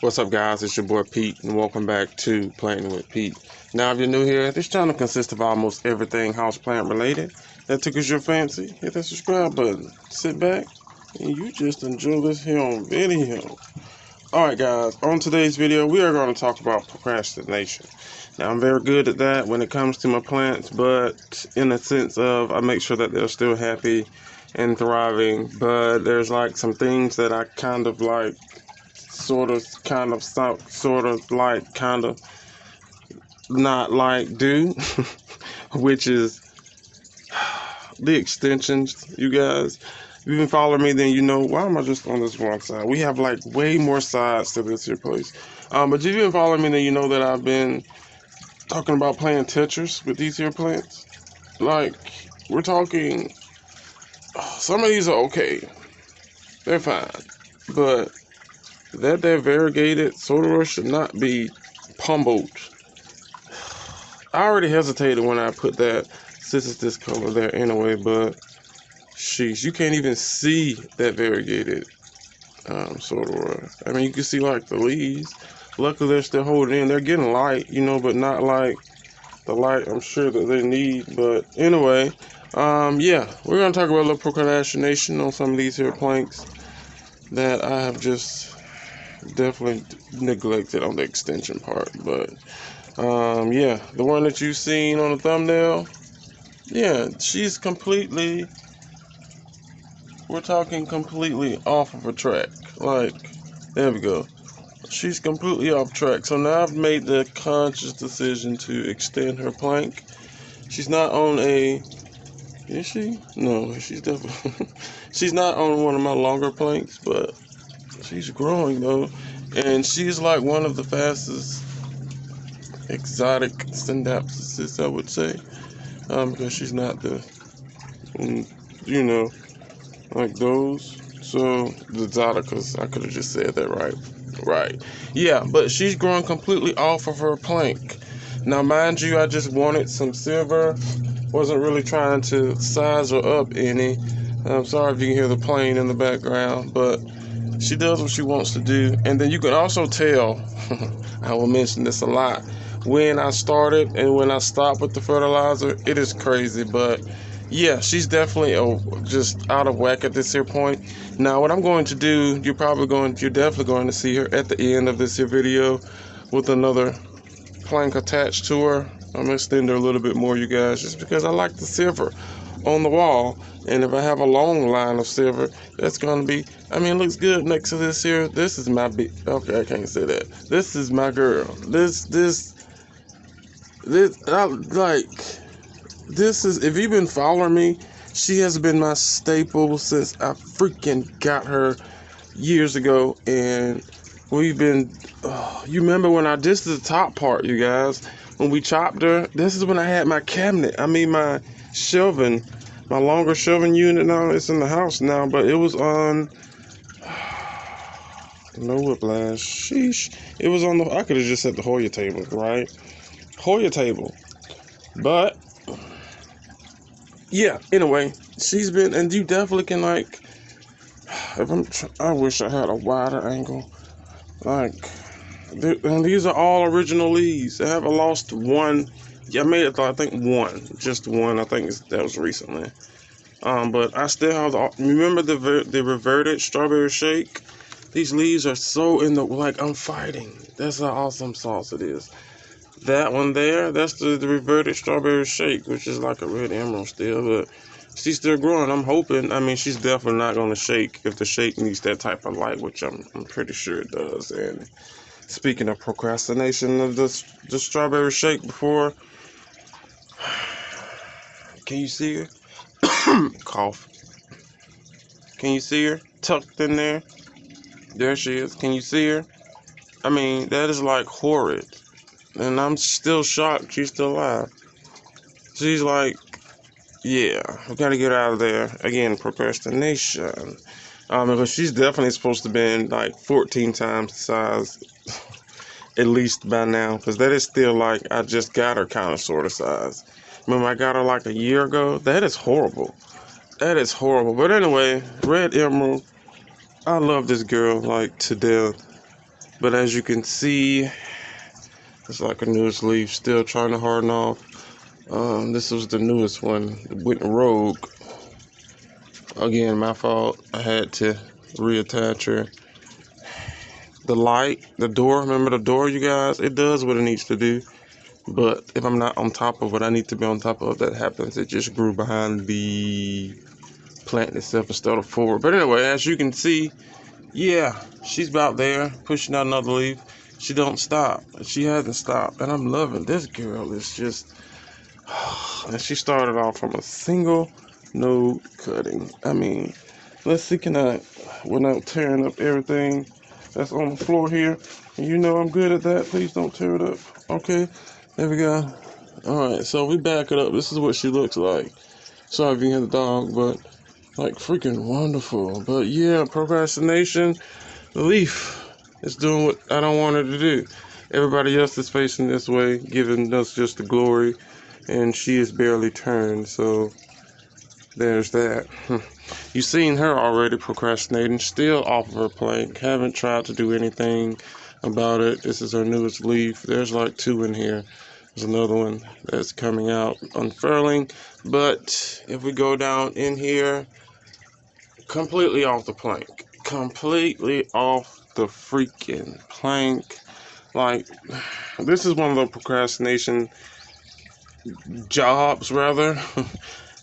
What's up, guys? It's your boy Pete, and welcome back to Planting with Pete. Now, if you're new here, this channel consists of almost everything houseplant related that tickles your fancy. Hit that subscribe button, sit back, and you just enjoy this here on video. Alright, guys, on today's video, we are going to talk about procrastination. Now, I'm very good at that when it comes to my plants, but in the sense of I make sure that they're still happy and thriving, but there's like some things that I kind of like not like do, which is the extensions. You guys, if you've been following me, then you know, why am I just on this one side? We have like way more sides to this here place. But if you've been following me, then you know that I've been talking about playing Tetris with these here plants. Like, we're talking, some of these are okay, they're fine, but that variegated soda should not be pummeled. I already hesitated when I put that, since it's this color there anyway, but sheesh, you can't even see that variegated soda. I mean, you can see like the leaves. Luckily, they're still holding in. They're getting light, you know, but not like the light I'm sure that they need. But anyway, yeah, we're gonna talk about a little procrastination on some of these here planks that I have just definitely neglected on the extension part. But yeah, the one that you've seen on the thumbnail, yeah, she's completely, we're talking completely off of a track. Like, there we go, she's completely off track. So now I've made the conscious decision to extend her plank. She's not on a, is she? No, she's definitely she's not on one of my longer planks, but she's growing though, and she's like one of the fastest exotic synapses, I would say, because she's not the, you know, like those. So the exoticas, I could have just said that right. Yeah, but she's growing completely off of her plank. Now, mind you, I just wanted some silver. Wasn't really trying to size her up any. I'm sorry if you can hear the plane in the background, but she does what she wants to do. And then you can also tell, I will mention this a lot, when I started and when I stopped with the fertilizer, it is crazy. But yeah, she's definitely just out of whack at this here point. Now, what I'm going to do, you're definitely going to see her at the end of this here video with another plank attached to her. I'm gonna extend her a little bit more, you guys, just because I like the silver on the wall. And if I have a long line of silver, that's gonna be, I mean, it looks good next to this here. This is my okay, I can't say that. This is my girl. This is, if you've been following me, she has been my staple since I freaking got her years ago. And we've been, you remember when this is the top part, you guys, when we chopped her, this is when I had my cabinet, my shelving, my longer shelving unit. Now it's in the house now, but it was on, no whiplash, sheesh, it was on the, I could have just said the Hoya table, right? Hoya table. But yeah, anyway, she's been, and you definitely can, like, I wish I had a wider angle. Like, and these are all original leaves. I haven't lost one. Yeah, I made it, I think just one. I think that was recently. But I still have remember the reverted strawberry shake? These leaves are so in the, like, I'm fighting. That's how awesome sauce it is. That one there, that's the reverted strawberry shake, which is like a red emerald still, but she's still growing. I'm hoping, I mean, she's definitely not going to shake if the shake needs that type of light, which I'm pretty sure it does. And speaking of procrastination of the strawberry shake before, can you see her? Cough. Can you see her? Tucked in there. There she is. Can you see her? I mean, that is like horrid. And I'm still shocked she's still alive. She's like, yeah, we gotta get out of there. Again, procrastination. Because she's definitely supposed to be like 14 times the size, at least by now. Because that is still like, I just got her kind of sort of size. Remember, I got her like a year ago. That is horrible. That is horrible. But anyway, red emerald. I love this girl like to death. But as you can see, it's like a newest leaf, still trying to harden off. This was the newest one, went rogue. Again, my fault. I had to reattach her. The light, the door, remember the door, you guys? It does what it needs to do. But if I'm not on top of what I need to be on top of, that happens. It just grew behind the plant itself instead of forward. But anyway, as you can see, yeah, she's about there, pushing out another leaf. She don't stop. She hasn't stopped. And I'm loving this girl. It's just, and she started off from a single node cutting. I mean, let's see, can I, without tearing up everything that's on the floor here. And you know I'm good at that. Please don't tear it up. Okay, there we go. Alright, so we back it up. This is what she looks like. Sorry if you hear the dog, but like freaking wonderful. But yeah, procrastination, the leaf is doing what I don't want her to do. Everybody else is facing this way, giving us just the glory, and she is barely turned, so there's that. You've seen her already procrastinating, still off of her plank, haven't tried to do anything about it. This is her newest leaf. There's like 2 in here. There's another one that's coming out unfurling, but if we go down in here, completely off the plank, completely off the freaking plank. Like, this is one of the procrastination jobs, rather,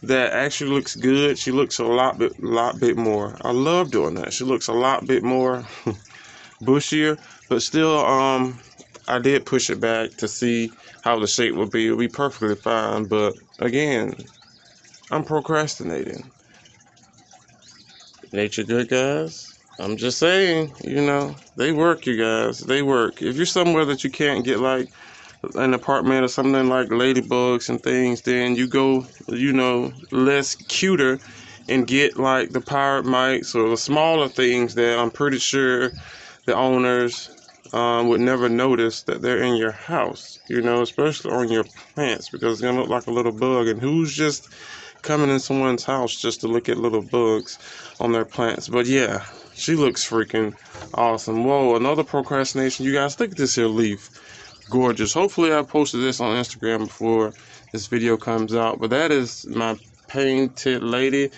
that actually looks good. She looks a lot bit more. I love doing that. She looks a lot bit more bushier, but still, I did push it back to see how the shape would be. It'll be perfectly fine, but again, I'm procrastinating. Nature good, guys. I'm just saying, you know, they work, you guys. They work. If you're somewhere that you can't get like an apartment or something like ladybugs and things, then you go, you know, less cuter and get like the pirate mites or the smaller things that I'm pretty sure the owners would never notice that they're in your house, you know, especially on your plants, because it's gonna look like a little bug. And who's just coming in someone's house just to look at little bugs on their plants? But yeah, she looks freaking awesome. Whoa, another procrastination, you guys. Look at this here leaf. Gorgeous. Hopefully I posted this on Instagram before this video comes out, but that is my painted lady.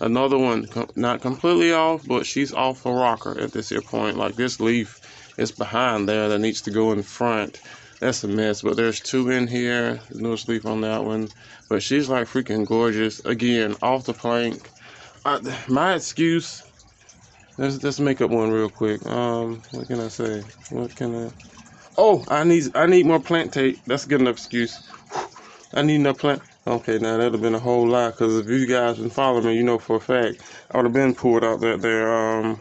Another one, not completely off, but she's off a rocker at this here point. Like, this leaf is behind there that needs to go in front. That's a mess, but there's 2 in here. There's no leaf on that one, but she's like freaking gorgeous. Again, off the plank. My excuse, let's make up one real quick. What can I say? What can I? Oh, I need more plant tape. That's a good enough excuse. I need enough plant. Okay, now that'd have been a whole lot, because if you guys been following me, you know for a fact I would have been pulled out there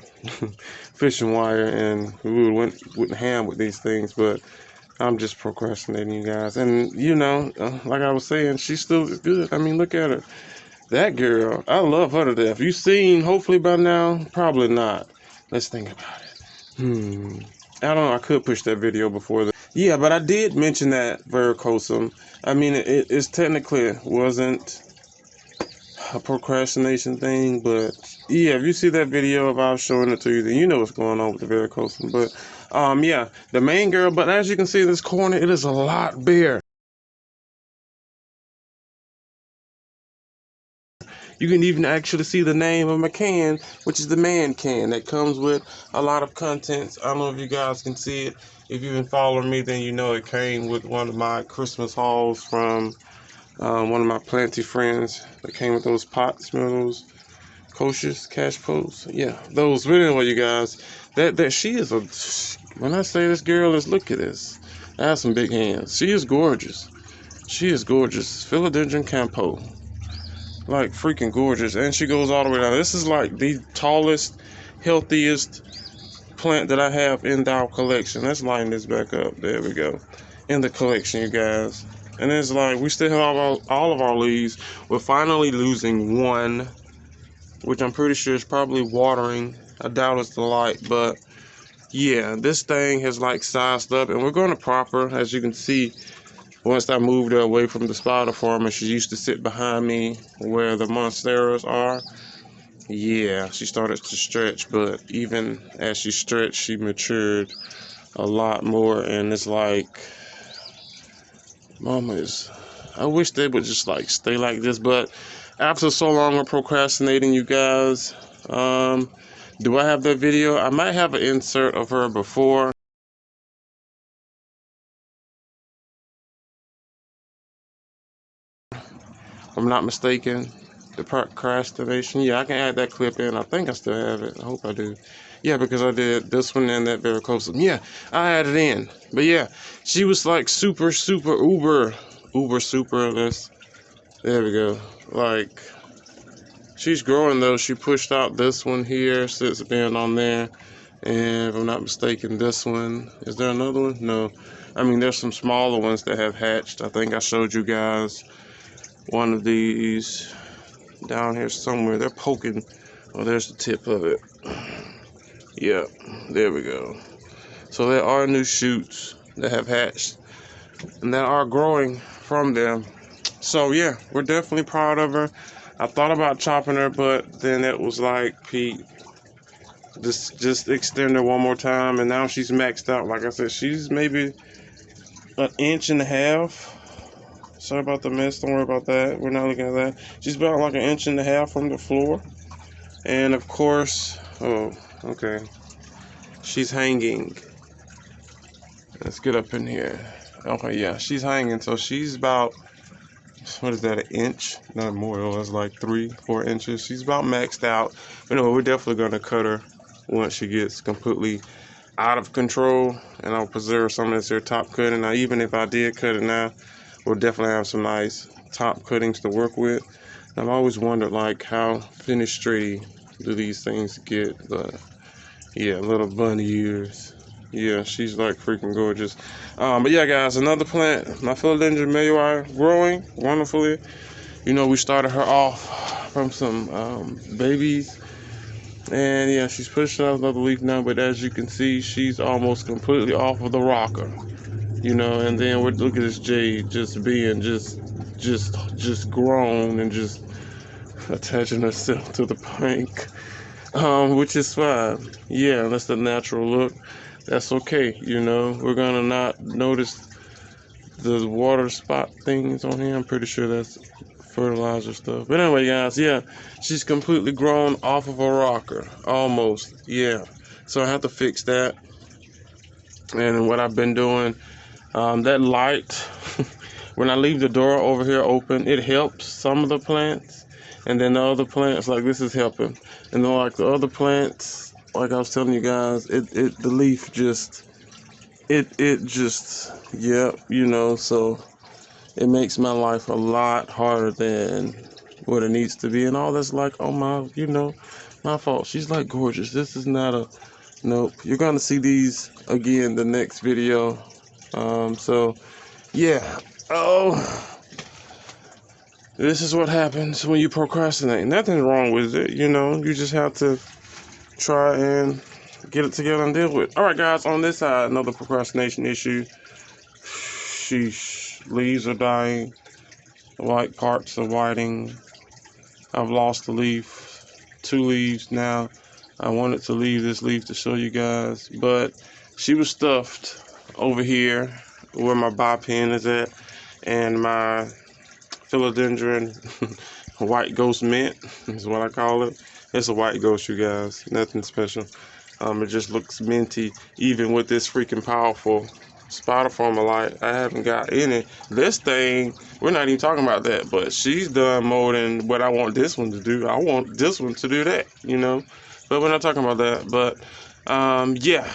fishing wire, and we went ham with these things. But I'm just procrastinating, you guys. And you know, like I was saying, she still is good. I mean, look at her. That girl, I love her to death. You seen, hopefully by now, probably not. Let's think about it. I don't know, I could push that video before the... Yeah, but I did mention that varicosum. I mean, it's technically wasn't a procrastination thing, but yeah, if you see that video, if I was showing it to you, then you know what's going on with the varicosum. But yeah, the main girl, but as you can see in this corner, it is a lot bare. You can even actually see the name of my can, which is the man can that comes with a lot of contents. I don't know if you guys can see it. If you've been following me, then you know it came with one of my Christmas hauls from one of my planty friends that came with those pots. Remember those kosher cash posts? Yeah, those. But anyway, you guys, that she is a... When I say this girl is, look at this. I have some big hands. She is gorgeous. She is gorgeous. Philodendron Campo. Like freaking gorgeous, and she goes all the way down. This is like the tallest, healthiest plant that I have in our collection. Let's line this back up. There we go. In the collection, you guys. And it's like we still have all of our leaves. We're finally losing one, which I'm pretty sure is probably watering. I doubt it's the light, but yeah, this thing has like sized up, and we're going to prop her, as you can see. Once I moved her away from the spider farm, and she used to sit behind me where the monsteras are. Yeah, she started to stretch, but even as she stretched, she matured a lot more, and it's like, mamas, I wish they would just like stay like this. But after so long of procrastinating, you guys, do I have that video? I might have an insert of her before. If I'm not mistaken, the procrastination. Yeah, I can add that clip in. I think I still have it. I hope I do. Yeah, because I did this one and that very close. Yeah, I added it in. But yeah, she was like super, super, uber, super. There we go. Like, she's growing though. She pushed out this one here since being on there. And if I'm not mistaken, this one. Is there another one? No. I mean, there's some smaller ones that have hatched. I think I showed you guys one of these down here somewhere. They're poking. Oh, there's the tip of it. Yeah, there we go. So there are new shoots that have hatched and that are growing from them. So yeah, we're definitely proud of her. I thought about chopping her, but then it was like, Pete, just extend her one more time. And now she's maxed out. Like I said, she's maybe an inch and a half. Sorry about the mess, don't worry about that. We're not looking at that. She's about like an inch and a half from the floor. And of course, oh, okay. She's hanging. Let's get up in here. Okay, yeah, she's hanging. So she's about, what is that, an inch? Not more, it's like 3-4 inches. She's about maxed out. But no, we're definitely gonna cut her once she gets completely out of control. And I'll preserve some of this here top cutting. Now, even if I did cut it now, we'll definitely have some nice top cuttings to work with. And I've always wondered, like, how finished straight do these things get? But yeah, little bunny ears. Yeah, she's like freaking gorgeous. But yeah, guys, another plant, my philodendron mayoi, growing wonderfully. You know, we started her off from some babies, and yeah, she's pushing out another leaf now. But as you can see, she's almost completely off of the rocker. You know, and then look at this jade just being just grown and just attaching herself to the plank. Which is fine. Yeah, that's the natural look. That's okay, you know. We're gonna not notice the water spot things on here. I'm pretty sure that's fertilizer stuff. But anyway, guys, yeah, she's completely grown off of a rocker, almost. Yeah, so I have to fix that. And what I've been doing, that light, when I leave the door over here open, it helps some of the plants. And then the other plants, like this is helping. And then like the other plants, like I was telling you guys, the leaf just, yeah, you know, so it makes my life a lot harder than what it needs to be. And all that's like, oh my, you know, my fault. She's like gorgeous. This is not a, nope. You're going to see these again the next video. So yeah. Oh, this is what happens when you procrastinate. Nothing's wrong with it, you know. You just have to try and get it together and deal with it. All right, guys, on this side, another procrastination issue. Sheesh, leaves are dying. The white parts are whiting. I've lost a leaf, 2 leaves now. I wanted to leave this leaf to show you guys, but she was stuffed over here where my bye pin is at, and my philodendron white ghost mint is what I call it. It's a white ghost, you guys, nothing special. It just looks minty, even with this freaking powerful spider light. I haven't got any. This thing, we're not even talking about that, but she's done more than what I want this one to do. I want this one to do that, you know, but we're not talking about that. But yeah,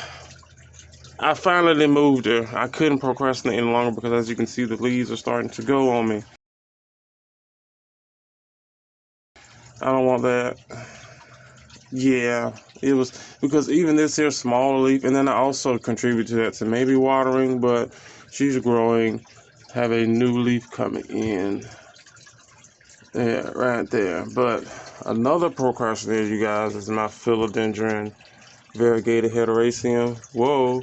I finally moved her. I couldn't procrastinate any longer because, as you can see, the leaves are starting to go on me. I don't want that. Yeah, it was because even this here smaller leaf, and then I also contribute to that to maybe watering, but she's growing, have a new leaf coming in. Yeah, right there. But another procrastinator, you guys, is my philodendron variegated heteroraceum. Whoa,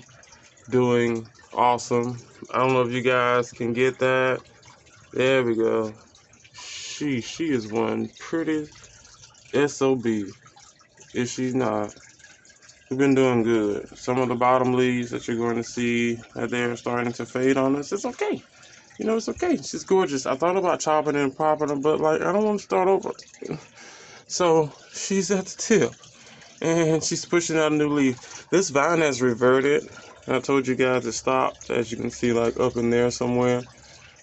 doing awesome. I don't know if you guys can get that. There we go. She is one pretty SOB. Is she not? We've been doing good. Some of the bottom leaves that you're going to see that they're starting to fade on us, it's okay. You know, it's okay. She's gorgeous. I thought about chopping and popping her, but like, I don't want to start over. So she's at the tip, and she's pushing out a new leaf. This vine has reverted. I told you guys it stopped, as you can see, like up in there somewhere,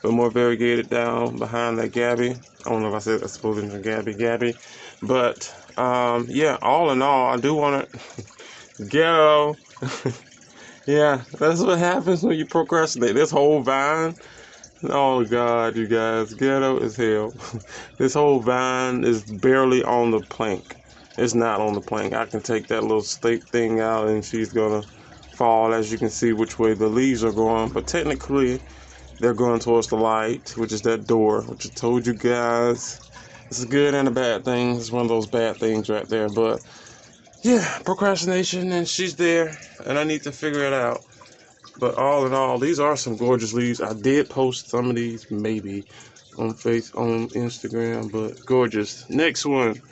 but more variegated down behind that Gabby. I don't know if I said I suppose it's a Gabby, but yeah. All in all, I do want to ghetto. Yeah, that's what happens when you procrastinate. This whole vine. Oh God, you guys, ghetto as hell. This whole vine is barely on the plank. It's not on the plank. I can take that little stake thing out and she's gonna fall, as you can see which way the leaves are going. But technically, they're going towards the light, which is that door, which I told you guys. It's a good and a bad thing. It's one of those bad things right there. But yeah, procrastination, and she's there, and I need to figure it out. But all in all, these are some gorgeous leaves. I did post some of these maybe on Instagram, but gorgeous. Next one,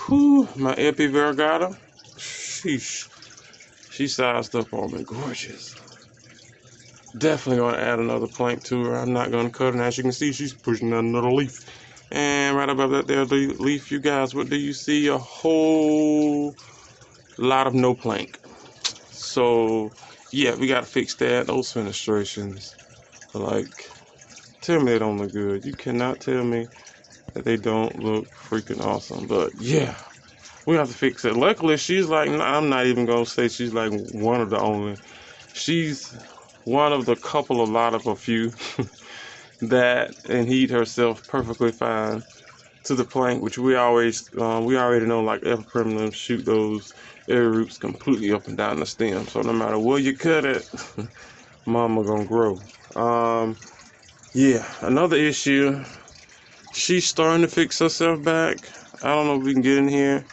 whew, my Epi Variegata. Sheesh, she sized up on me, gorgeous. Definitely gonna add another plank to her. I'm not gonna cut her. And as you can see, she's pushing out another leaf. And right above that there leaf, you guys, what do you see? A whole lot of no plank. So yeah, we gotta fix that. Those fenestrations, like, tell me they don't look good. You cannot tell me that they don't look freaking awesome. But yeah, we have to fix it. Luckily, she's like, I'm not even gonna say she's like one of the only. She's one of the couple, a few that adhere herself perfectly fine to the plank, which we already know, like epiprimnums shoot those air roots completely up and down the stem. So no matter where you cut it, mama gonna grow. Yeah, another issue. She's starting to fix herself back. I don't know if we can get in here,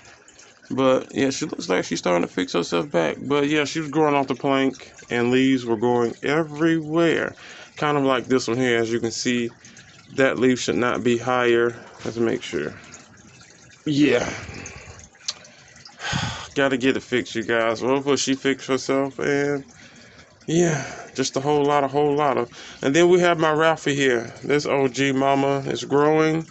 but yeah, she looks like she's starting to fix herself back. But yeah, she was growing off the plank, and leaves were growing everywhere. Kind of like this one here, as you can see. That leaf should not be higher. Let's make sure. Yeah. Gotta get it fixed, you guys. Hopefully she fixed herself, and yeah, just a whole lot of. And then we have my Ralphie here. This OG mama is growing.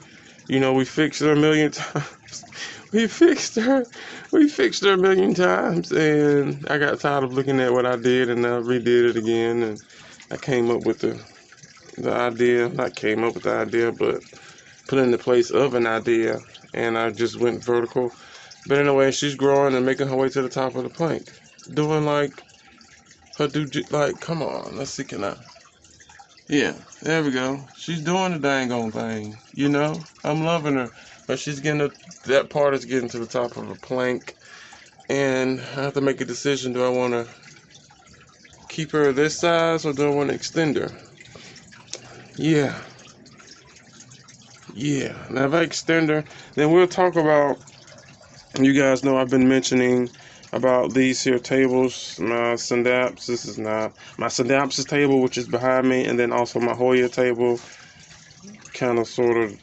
You know, we fixed her a million times. We fixed her a million times, and I got tired of looking at what I did, and I redid it again, and I came up with the idea. Not came up with the idea, but put it in the place of an idea, and I just went vertical. But anyway, she's growing and making her way to the top of the plank, doing like her like, come on, let's see, can I? Yeah, there we go. She's doing the dang on thing, you know. I'm loving her, but she's that part is getting to the top of the plank, and I have to make a decision. Do I want to keep her this size, or do I want to extend her? Yeah. Now if I extend her, then we'll talk about. You guys know I've been mentioning about these here tables. My Synapsis table, which is behind me, and then also my Hoya table, kind of, sort of,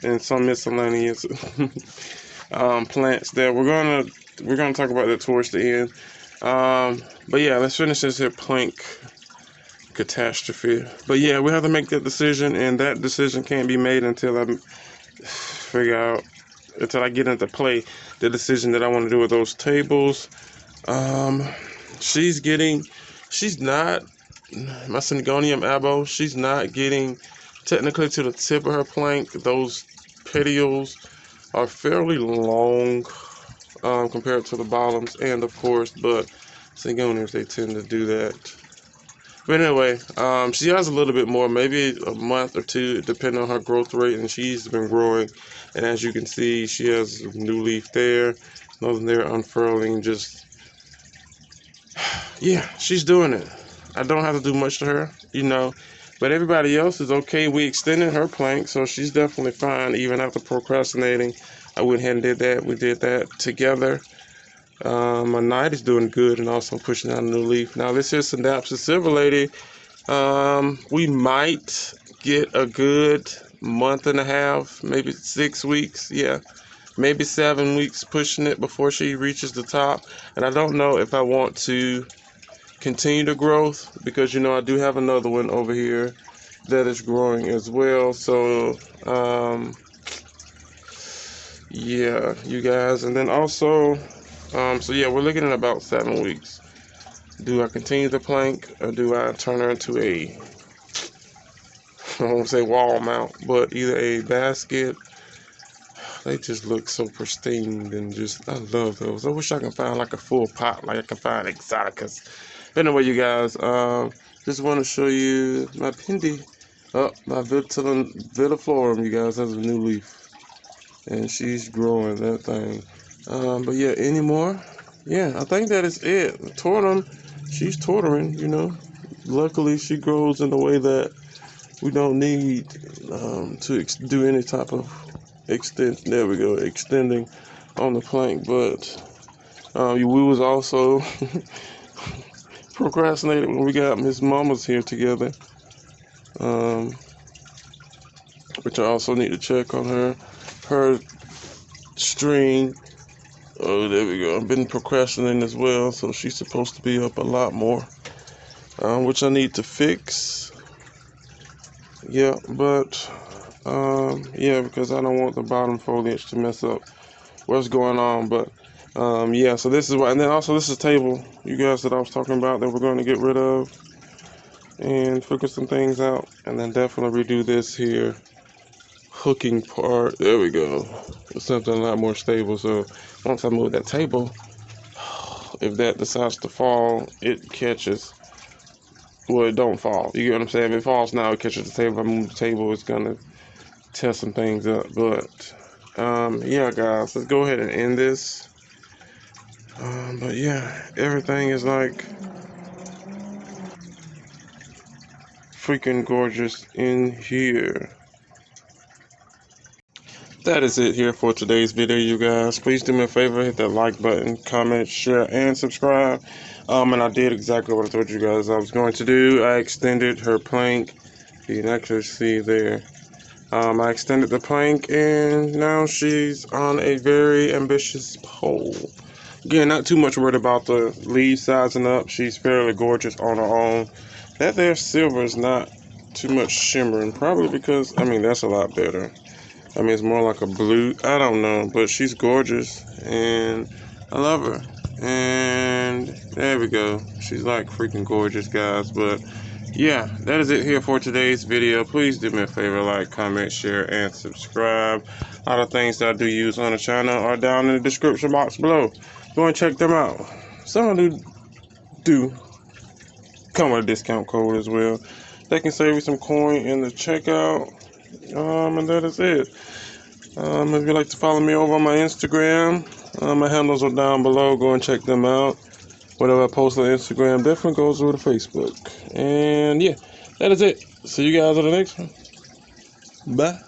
and some miscellaneous plants there. We're gonna talk about that towards the end. But yeah, let's finish this here plank catastrophe. But yeah, we have to make that decision, and that decision can't be made until I get into play the decision that I want to do with those tables. She's not, my Syngonium abo, she's not getting technically to the tip of her plank. Those petioles are fairly long compared to the bottoms, and of course, but Syngoniums, they tend to do that. But anyway, she has a little bit more, maybe a month or two, depending on her growth rate, and she's been growing. And as you can see, she has a new leaf there, another there unfurling. Just, yeah, she's doing it. I don't have to do much to her, you know, but everybody else is okay. We extended her plank, so she's definitely fine, even after procrastinating. I went ahead and did that. We did that together. My Night is doing good and also pushing out a new leaf. Now this is Synapsis Silver Lady. We might get a good month and a half, maybe 6 weeks. Yeah, maybe 7 weeks pushing it before she reaches the top. And I don't know if I want to continue the growth, because you know I do have another one over here that is growing as well. So yeah, you guys. And then also so yeah, we're looking at about 7 weeks. Do I continue the plank, or do I turn her into a, I won't say wall mount, but either a basket? They just look so pristine, and just, I love those. I wish I could find like a full pot, like I can find exoticas. Anyway, you guys, just want to show you my Pindy. Oh, my Vittiflorum, you guys, has a new leaf, and she's growing that thing. But yeah, any more? Yeah, I think that is it. Tortum, she's torturing, you know. Luckily, she grows in a way that we don't need to do any type of there we go, extending on the plank. But we was also procrastinating when we got Miss Mama's here together, which I also need to check on her string. Oh, there we go. I've been procrastinating as well, so she's supposed to be up a lot more, which I need to fix. Yeah, but yeah, because I don't want the bottom foliage to mess up what's going on. But yeah, so this is what, and then also this is a table, you guys, that I was talking about that we're going to get rid of and figure some things out, and then definitely redo this here hooking part. There we go. It's something a lot more stable. So once I move that table, if that decides to fall, it catches. Well, it don't fall. You get what I'm saying? If it falls now, it catches the table. If I move the table, it's gonna tear some things up. But yeah, guys, let's go ahead and end this. But yeah, everything is like freaking gorgeous in here. That is it here for today's video, you guys. Please do me a favor, hit that like button, comment, share, and subscribe. And I did exactly what I told you guys I was going to do. I extended her plank. You can actually see there. I extended the plank, and now she's on a very ambitious pole. Again, not too much worried about the leaves sizing up. She's fairly gorgeous on her own. That there silver is not too much shimmering, probably because, I mean, that's a lot better. I mean, it's more like a blue. I don't know, but she's gorgeous, and I love her. And there we go. She's like freaking gorgeous, guys. But yeah, that is it here for today's video. Please do me a favor, like, comment, share, and subscribe. A lot of things that I do use on the channel are down in the description box below. Go and check them out. Some of them do come with a discount code as well. They can save you some coin in the checkout. And that is it. If you'd like to follow me over on my Instagram, my handles are down below. Go and check them out. Whatever I post on Instagram definitely goes over to Facebook. And yeah, that is it. See you guys on the next one. Bye.